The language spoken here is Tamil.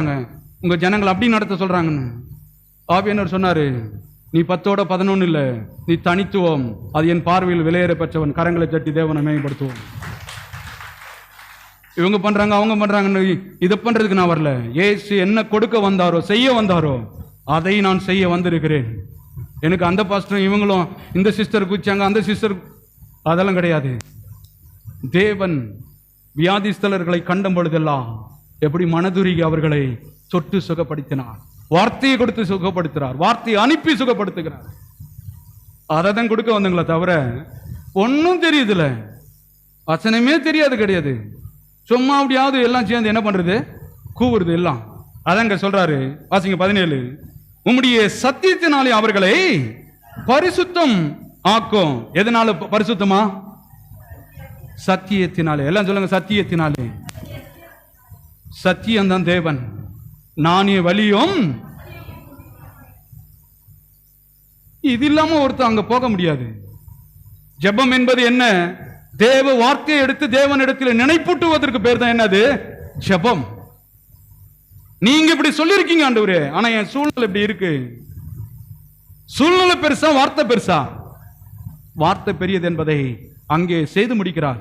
சொல்றாங்க, உங்க ஜனங்கள் அப்படி நடத்த சொல்றாங்கன்னு. ஆவியானவர் சொன்னாரு, நீ 10ஓட 11 இல்ல, நீ தனித்துவம். அது என் பார்வையில் விலையேற பெற்றவன். கரங்களை தட்டி தேவனை மேம்படுத்துவோம். இவங்க பண்றாங்க, அவங்க பண்றாங்கன்னு இதை பண்றதுக்கு நான் வரல. இயேசு என்ன கொடுக்க வந்தாரோ, செய்ய வந்தாரோ, அதை நான் செய்ய வந்திருக்கிறேன். எனக்கு அந்த பாஸ்டரும் இவங்களும் இந்த சிஸ்டர் குச்சாங்க, அந்த சிஸ்டர், அதெல்லாம் கிடையாது. தேவன் வியாதிஸ்தலர்களை கண்ட பொழுதெல்லாம் எப்படி மனதுருகி அவர்களை தொட்டு சுகப்படுத்தினார். வார்த்தையை கொடுத்து சுகப்படுத்துறார், வார்த்தையை அனுப்பி சுகப்படுத்துகிறார். அதை தான் கொடுக்க வந்தங்களே தவிர ஒன்னும் தெரியுதுல, வசனமே தெரியாது கிடையாது. சும்மா அப்படியாவது எல்லாம் சேர்ந்து என்ன பண்றது, கூவுறது எல்லாம். அதங்க சொல்றாரு, வாசிங்க 17. உம்முடைய சத்தியத்தினாலே அவர்களை பரிசுத்தம் ஆக்கும். எதனால பரிசுத்தமா? சத்தியத்தினாலே. எல்லாம் சொல்லுங்க, சத்தியத்தினாலே. சத்தியம் தான் தேவன், நானே வழியும். இது இல்லாம ஒருத்தர் அங்க போக முடியாது. ஜெபம் என்பது என்ன? தேவ வார்த்தையை எடுத்து தேவனிடத்தில் நினைப்பூட்டுவதற்கு பேர் தான் என்னது? ஜெபம். நீங்க இப்படி சொல்லிருக்கீங்க ஆண்டவரே, ஆனா என் சூழ்நிலை இப்படி இருக்கு. சூழ்நிலை பெருசா, வார்த்தை பெருசா? வார்த்தை பெரியது என்பதை அங்கே செய்து முடிக்கிறார்.